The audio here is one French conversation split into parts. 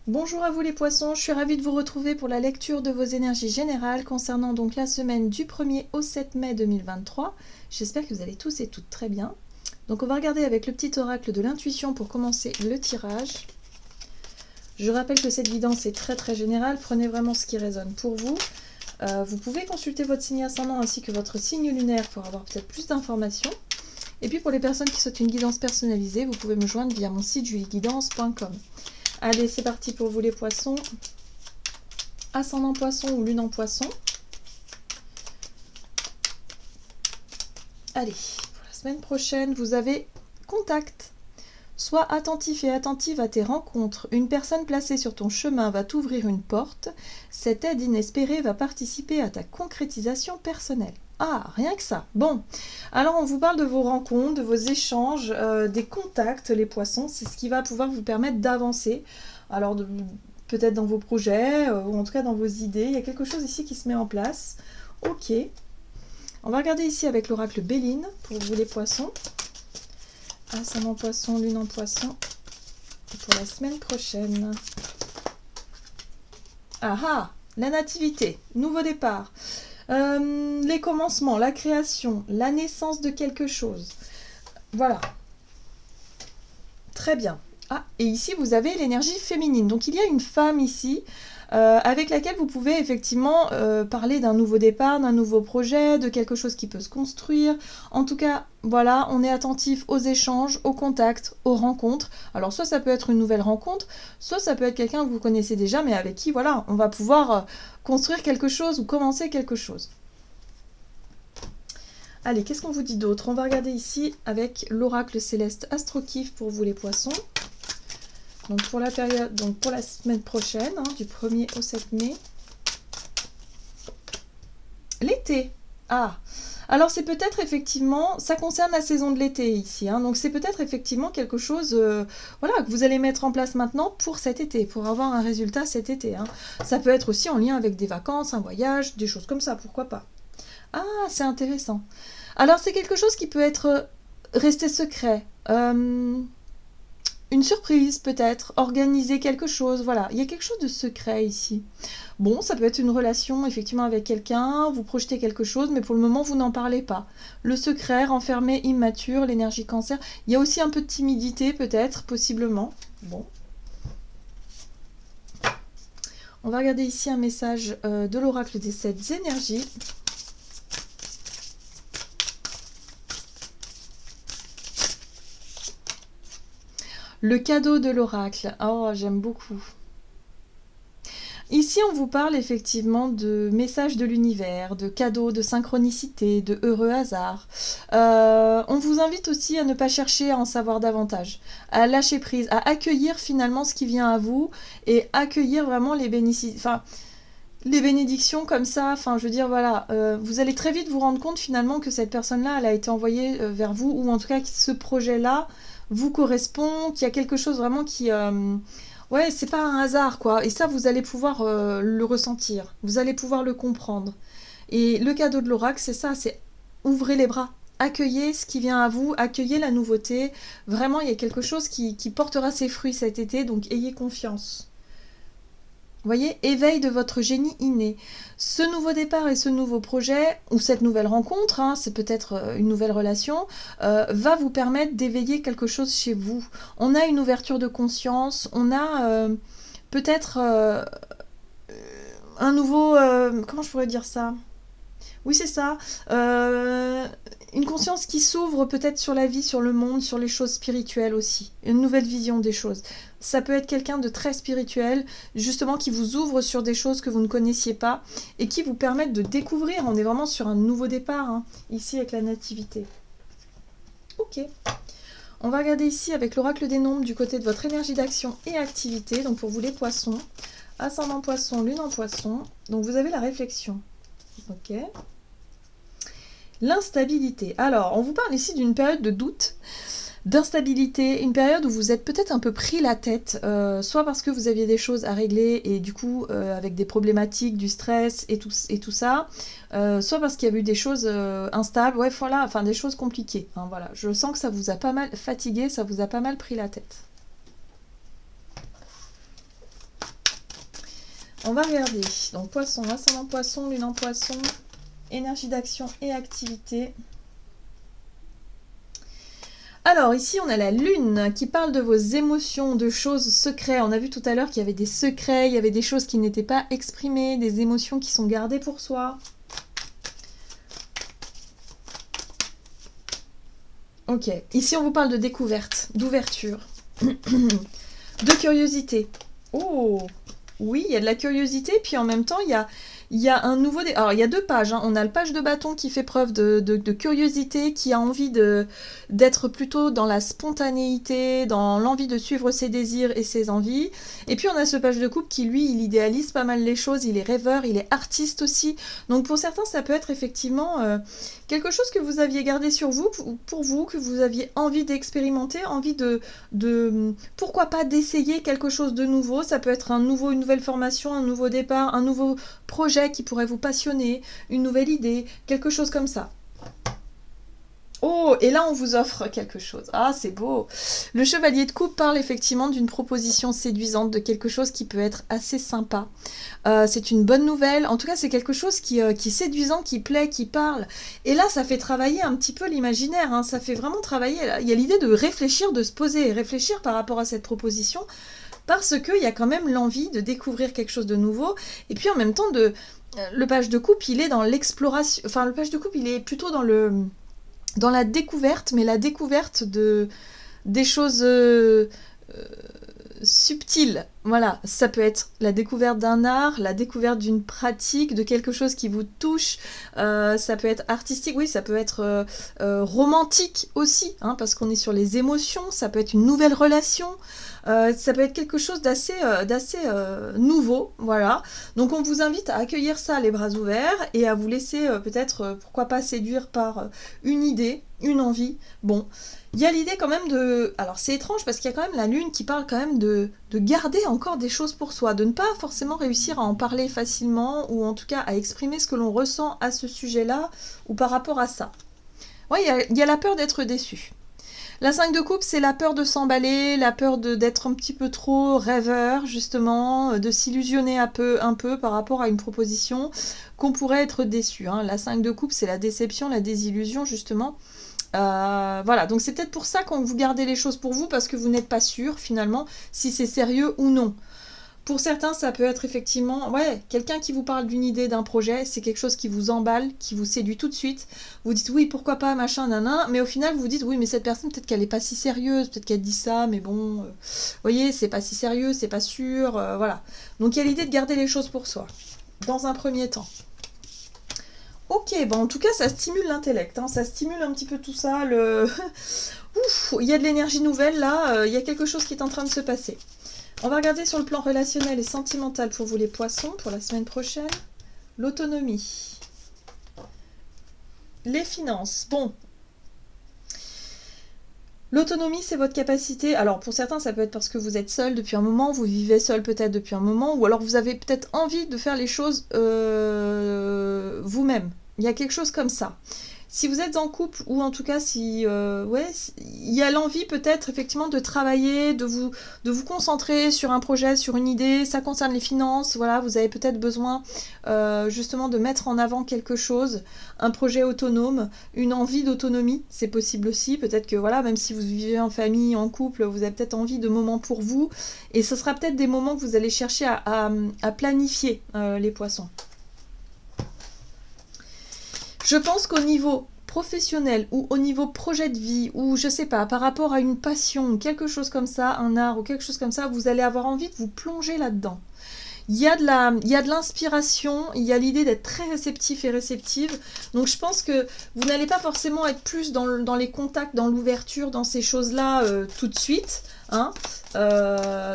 Bonjour à vous les poissons, je suis ravie de vous retrouver pour la lecture de vos énergies générales concernant donc la semaine du 1er au 7 mai 2023. J'espère que vous allez tous et toutes très bien. Donc on va regarder avec le petit oracle de l'intuition pour commencer le tirage. Je rappelle que cette guidance est très générale, prenez vraiment ce qui résonne pour vous. Vous pouvez consulter votre signe ascendant ainsi que votre signe lunaire pour avoir peut-être plus d'informations. Et puis pour les personnes qui souhaitent une guidance personnalisée, vous pouvez me joindre via mon site julieguidance.com. Allez, c'est parti pour vous les poissons. Ascendant poisson ou lune en poisson. Allez, pour la semaine prochaine, vous avez contact. Sois attentif et attentive à tes rencontres. Une personne placée sur ton chemin va t'ouvrir une porte. Cette aide inespérée va participer à ta concrétisation personnelle. Ah, rien que ça. Bon, alors on vous parle de vos rencontres, de vos échanges, des contacts, les poissons. C'est ce qui va pouvoir vous permettre d'avancer. Alors, peut-être dans vos projets, ou en tout cas dans vos idées. Il y a quelque chose ici qui se met en place. Ok. On va regarder ici avec l'oracle Béline, pour vous les poissons. Ascendant poisson, lune en poisson. Pour la semaine prochaine. Ah ah, la nativité, nouveau départ. Les commencements, la création, la naissance de quelque chose. Voilà. Très bien. Ah, et ici, vous avez l'énergie féminine. Donc, il y a une femme ici avec laquelle vous pouvez effectivement parler d'un nouveau départ, d'un nouveau projet, de quelque chose qui peut se construire. En tout cas, voilà, on est attentif aux échanges, aux contacts, aux rencontres. Alors, soit ça peut être une nouvelle rencontre, soit ça peut être quelqu'un que vous connaissez déjà, mais avec qui, voilà, on va pouvoir construire quelque chose ou commencer quelque chose. Allez, qu'est-ce qu'on vous dit d'autre? On va regarder ici avec l'oracle céleste Astrokif pour vous les poissons. Donc pour la période, donc pour la semaine prochaine, du 1er au 7 mai. L'été. Ah, alors c'est peut-être effectivement, ça concerne la saison de l'été ici, donc c'est peut-être effectivement quelque chose voilà, que vous allez mettre en place maintenant pour cet été, pour avoir un résultat cet été. Ça peut être aussi en lien avec des vacances, un voyage, des choses comme ça, pourquoi pas. Ah, c'est intéressant. Alors c'est quelque chose qui peut être resté secret. Une surprise peut-être, organiser quelque chose, voilà, il y a quelque chose de secret ici. Bon, ça peut être une relation effectivement avec quelqu'un, vous projetez quelque chose, mais pour le moment vous n'en parlez pas. Le secret, renfermé, immature, l'énergie cancer, il y a aussi un peu de timidité peut-être, possiblement. Bon. On va regarder ici un message de l'oracle des 7 énergies. Le cadeau de l'oracle. Oh, j'aime beaucoup. Ici, on vous parle effectivement de messages de l'univers, de cadeaux, de synchronicité, de heureux hasards. On vous invite aussi à ne pas chercher à en savoir davantage, à lâcher prise, à accueillir finalement ce qui vient à vous et accueillir vraiment les bénédictions comme ça. Enfin, je veux dire, voilà, vous allez très vite vous rendre compte finalement que cette personne-là, elle a été envoyée vers vous, ou en tout cas que ce projet-là vous correspond, qu'il y a quelque chose vraiment qui... ouais, c'est pas un hasard, quoi. Et ça, vous allez pouvoir le ressentir. Vous allez pouvoir le comprendre. Et le cadeau de l'oracle, c'est ça, c'est ouvrez les bras. Accueillez ce qui vient à vous, accueillez la nouveauté. Vraiment, il y a quelque chose qui portera ses fruits cet été, donc ayez confiance. Vous voyez, éveil de votre génie inné. Ce nouveau départ et ce nouveau projet, ou cette nouvelle rencontre, c'est peut-être une nouvelle relation, va vous permettre d'éveiller quelque chose chez vous. On a une ouverture de conscience, on a peut-être un nouveau... comment je pourrais dire ça? Oui, c'est ça. Une conscience qui s'ouvre peut-être sur la vie, sur le monde, sur les choses spirituelles aussi. Une nouvelle vision des choses. Ça peut être quelqu'un de très spirituel, justement qui vous ouvre sur des choses que vous ne connaissiez pas et qui vous permettent de découvrir. On est vraiment sur un nouveau départ, ici avec la nativité. Ok. On va regarder ici avec l'oracle des nombres du côté de votre énergie d'action et activité. Donc pour vous les poissons, ascendant poisson, lune en poisson. Donc vous avez la réflexion. Ok. L'instabilité. Alors, on vous parle ici d'une période de doute, d'instabilité, une période où vous êtes peut-être un peu pris la tête, soit parce que vous aviez des choses à régler et du coup avec des problématiques, du stress et tout ça, soit parce qu'il y a eu des choses instables, ouais voilà, enfin des choses compliquées. Voilà. Je sens que ça vous a pas mal fatigué, ça vous a pas mal pris la tête. On va regarder. Donc poisson, ascendant poisson, lune en poisson, énergie d'action et activité. Alors ici on a la lune qui parle de vos émotions, de choses secrètes. On a vu tout à l'heure qu'il y avait des secrets, il y avait des choses qui n'étaient pas exprimées, des émotions qui sont gardées pour soi. Ok, ici on vous parle de découverte, d'ouverture, de curiosité. Oh, oui, il y a de la curiosité, puis en même temps il y a un nouveau... Alors il y a deux pages, hein. On a le page de bâton qui fait preuve de curiosité, qui a envie d'être plutôt dans la spontanéité, dans l'envie de suivre ses désirs et ses envies. Et puis on a ce page de coupe qui lui, il idéalise pas mal les choses, il est rêveur, il est artiste aussi. Donc pour certains ça peut être effectivement... quelque chose que vous aviez gardé sur vous, pour vous, que vous aviez envie d'expérimenter, envie pourquoi pas d'essayer quelque chose de nouveau. Ça peut être une nouvelle formation, un nouveau départ, un nouveau projet qui pourrait vous passionner, une nouvelle idée, quelque chose comme ça. Oh, et là on vous offre quelque chose. Ah, c'est beau. Le chevalier de coupe parle effectivement d'une proposition séduisante, de quelque chose qui peut être assez sympa. C'est une bonne nouvelle. En tout cas, c'est quelque chose qui est séduisant, qui plaît, qui parle. Et là, ça fait travailler un petit peu l'imaginaire. Hein. Ça fait vraiment travailler. Il y a l'idée de réfléchir, de se poser et réfléchir par rapport à cette proposition. Parce qu'il y a quand même l'envie de découvrir quelque chose de nouveau. Et puis en même temps, le page de coupe, il est dans l'exploration. Enfin, le page de coupe, il est plutôt dans la découverte, mais la découverte des choses subtiles. Voilà, ça peut être la découverte d'un art, la découverte d'une pratique, de quelque chose qui vous touche. Ça peut être artistique, oui, ça peut être romantique aussi, hein, parce qu'on est sur les émotions. Ça peut être une nouvelle relation. Ça peut être quelque chose d'assez nouveau, voilà. Donc on vous invite à accueillir ça les bras ouverts et à vous laisser peut-être, pourquoi pas, séduire par une idée, une envie. Bon, il y a l'idée quand même de... Alors c'est étrange parce qu'il y a quand même la lune qui parle quand même de garder encore des choses pour soi, de ne pas forcément réussir à en parler facilement ou en tout cas à exprimer ce que l'on ressent à ce sujet-là ou par rapport à ça. Oui, il y a la peur d'être déçu. La 5 de coupe, c'est la peur de s'emballer, la peur d'être un petit peu trop rêveur, justement, de s'illusionner un peu par rapport à une proposition, qu'on pourrait être déçu. Hein. La 5 de coupe, c'est la déception, la désillusion, justement. Voilà, donc c'est peut-être pour ça qu'on vous gardez les choses pour vous, parce que vous n'êtes pas sûr, finalement, si c'est sérieux ou non. Pour certains, ça peut être effectivement, ouais, quelqu'un qui vous parle d'une idée, d'un projet, c'est quelque chose qui vous emballe, qui vous séduit tout de suite. Vous dites oui, pourquoi pas, machin, nanan, mais au final, vous vous dites oui, mais cette personne, peut-être qu'elle n'est pas si sérieuse, peut-être qu'elle dit ça, mais bon, vous voyez, c'est pas si sérieux, c'est pas sûr, voilà. Donc il y a l'idée de garder les choses pour soi, dans un premier temps. Ok, bon, en tout cas, ça stimule l'intellect, hein, ça stimule un petit peu tout ça, Ouf, il y a de l'énergie nouvelle, là, il y a quelque chose qui est en train de se passer. On va regarder sur le plan relationnel et sentimental pour vous les poissons, pour la semaine prochaine. L'autonomie. Les finances. Bon. L'autonomie, c'est votre capacité... Alors, pour certains, ça peut être parce que vous êtes seul depuis un moment, vous vivez seul peut-être depuis un moment, ou alors vous avez peut-être envie de faire les choses vous-même. Il y a quelque chose comme ça. Si vous êtes en couple, ou en tout cas si il y a l'envie peut-être effectivement de travailler, de vous concentrer sur un projet, sur une idée, ça concerne les finances, voilà, vous avez peut-être besoin justement de mettre en avant quelque chose, un projet autonome, une envie d'autonomie, c'est possible aussi, peut-être que voilà, même si vous vivez en famille, en couple, vous avez peut-être envie de moments pour vous, et ce sera peut-être des moments que vous allez chercher à planifier les poissons. Je pense qu'au niveau professionnel ou au niveau projet de vie ou je sais pas, par rapport à une passion ou quelque chose comme ça, un art ou quelque chose comme ça, vous allez avoir envie de vous plonger là-dedans. Il y a de l'inspiration, il y a l'idée d'être très réceptif et réceptive. Donc je pense que vous n'allez pas forcément être plus dans les contacts, dans l'ouverture, dans ces choses-là tout de suite. Hein.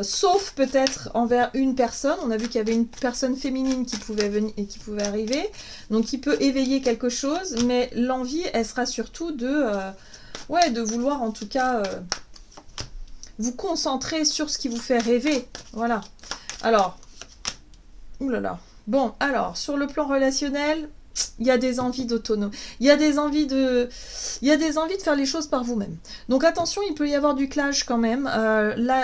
Sauf peut-être envers une personne. On a vu qu'il y avait une personne féminine qui pouvait venir et qui pouvait arriver. Donc qui peut éveiller quelque chose. Mais l'envie, elle sera surtout de vouloir en tout cas vous concentrer sur ce qui vous fait rêver. Voilà. Alors... Ouh là là. Bon, alors, sur le plan relationnel, il y a des envies d'autonomie, il y a des envies de, il y a des envies de faire les choses par vous-même. Donc attention, il peut y avoir du clash quand même.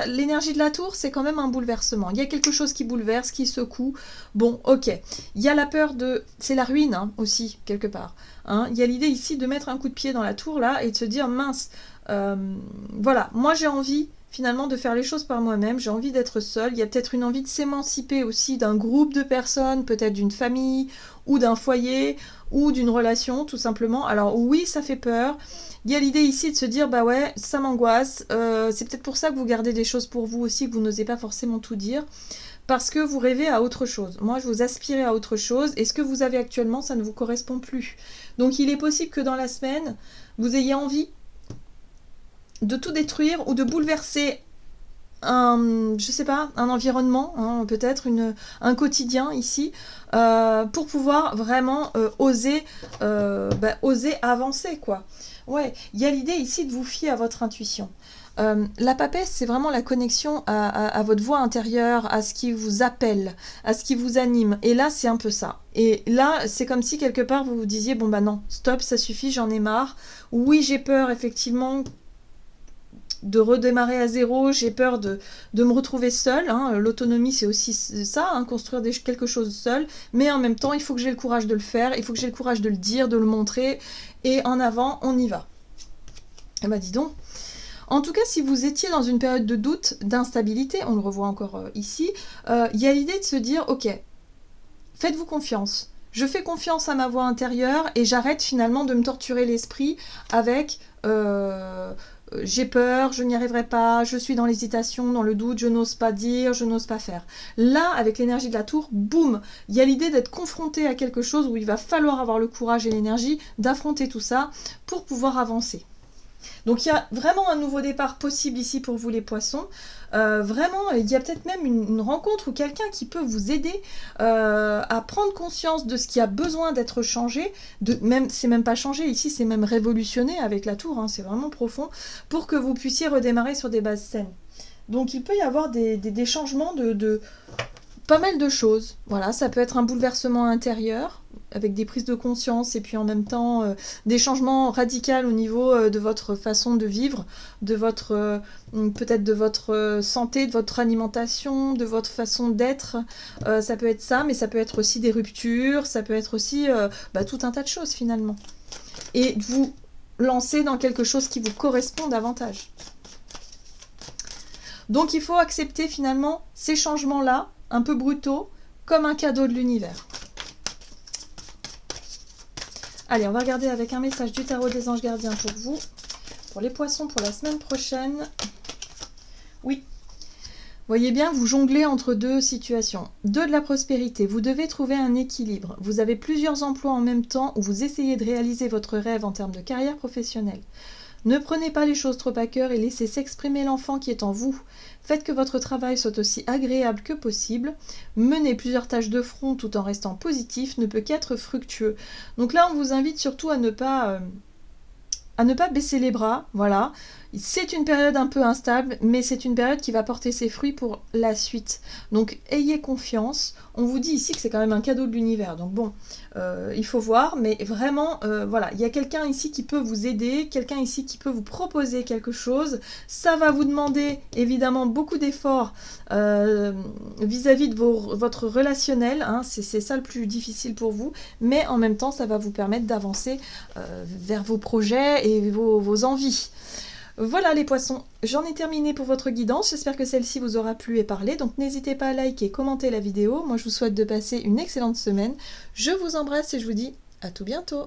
L'énergie de la tour, c'est quand même un bouleversement. Il y a quelque chose qui bouleverse, qui secoue. Bon, ok. Il y a la peur de, c'est la ruine hein, aussi quelque part. Hein. Il y a l'idée ici de mettre un coup de pied dans la tour là et de se dire mince, voilà, moi j'ai envie finalement de faire les choses par moi-même, j'ai envie d'être seule, il y a peut-être une envie de s'émanciper aussi d'un groupe de personnes, peut-être d'une famille, ou d'un foyer, ou d'une relation, tout simplement. Alors oui, ça fait peur, il y a l'idée ici de se dire, bah ouais, ça m'angoisse, c'est peut-être pour ça que vous gardez des choses pour vous aussi, que vous n'osez pas forcément tout dire, parce que vous rêvez à autre chose. Moi, je vous aspirez à autre chose, et ce que vous avez actuellement, ça ne vous correspond plus. Donc il est possible que dans la semaine, vous ayez envie de tout détruire ou de bouleverser je sais pas, un environnement, hein, peut-être un quotidien ici, pour pouvoir vraiment oser avancer, quoi. Ouais, il y a l'idée ici de vous fier à votre intuition. La papesse, c'est vraiment la connexion à votre voix intérieure, à ce qui vous appelle, à ce qui vous anime. Et là, c'est un peu ça. Et là, c'est comme si quelque part vous vous disiez, bon bah non, stop, ça suffit, j'en ai marre. Oui, j'ai peur, effectivement, de redémarrer à zéro, j'ai peur de me retrouver seule. Hein. L'autonomie, c'est aussi ça, hein, construire quelque chose seul. Mais en même temps, il faut que j'ai le courage de le faire, il faut que j'ai le courage de le dire, de le montrer. Et en avant, on y va. Eh ben dis donc. En tout cas, si vous étiez dans une période de doute, d'instabilité, on le revoit encore ici, il y a l'idée de se dire, ok, faites-vous confiance. Je fais confiance à ma voix intérieure et j'arrête finalement de me torturer l'esprit avec j'ai peur, je n'y arriverai pas, je suis dans l'hésitation, dans le doute, je n'ose pas dire, je n'ose pas faire. Là, avec l'énergie de la tour, boum, il y a l'idée d'être confronté à quelque chose où il va falloir avoir le courage et l'énergie d'affronter tout ça pour pouvoir avancer. Donc il y a vraiment un nouveau départ possible ici pour vous les poissons. Vraiment, il y a peut-être même une rencontre ou quelqu'un qui peut vous aider à prendre conscience de ce qui a besoin d'être changé. C'est même pas changé ici, c'est même révolutionné avec la tour, hein, c'est vraiment profond, pour que vous puissiez redémarrer sur des bases saines. Donc il peut y avoir des changements de pas mal de choses. Voilà, ça peut être un bouleversement intérieur avec des prises de conscience et puis en même temps des changements radicaux au niveau de votre façon de vivre, de votre peut-être de votre santé, de votre alimentation, de votre façon d'être. Ça peut être ça, mais ça peut être aussi des ruptures, ça peut être aussi tout un tas de choses finalement. Et vous lancer dans quelque chose qui vous correspond davantage. Donc il faut accepter finalement ces changements-là, un peu brutaux, comme un cadeau de l'univers. Allez, on va regarder avec un message du tarot des anges gardiens pour vous, pour les poissons pour la semaine prochaine. Oui, voyez bien, vous jonglez entre deux situations. De la prospérité, vous devez trouver un équilibre. Vous avez plusieurs emplois en même temps où vous essayez de réaliser votre rêve en termes de carrière professionnelle. Ne prenez pas les choses trop à cœur et laissez s'exprimer l'enfant qui est en vous. Faites que votre travail soit aussi agréable que possible. Mener plusieurs tâches de front tout en restant positif ne peut qu'être fructueux. Donc là, on vous invite surtout à ne pas baisser les bras, voilà. C'est une période un peu instable, mais c'est une période qui va porter ses fruits pour la suite. Donc ayez confiance. On vous dit ici que c'est quand même un cadeau de l'univers. Donc bon, il faut voir, mais vraiment, voilà, il y a quelqu'un ici qui peut vous aider, quelqu'un ici qui peut vous proposer quelque chose. Ça va vous demander évidemment beaucoup d'efforts vis-à-vis de votre relationnel. Hein, c'est ça le plus difficile pour vous, mais en même temps, ça va vous permettre d'avancer vers vos projets et vos envies. Voilà les poissons, j'en ai terminé pour votre guidance, j'espère que celle-ci vous aura plu et parlé, donc n'hésitez pas à liker et commenter la vidéo, moi je vous souhaite de passer une excellente semaine, je vous embrasse et je vous dis à tout bientôt.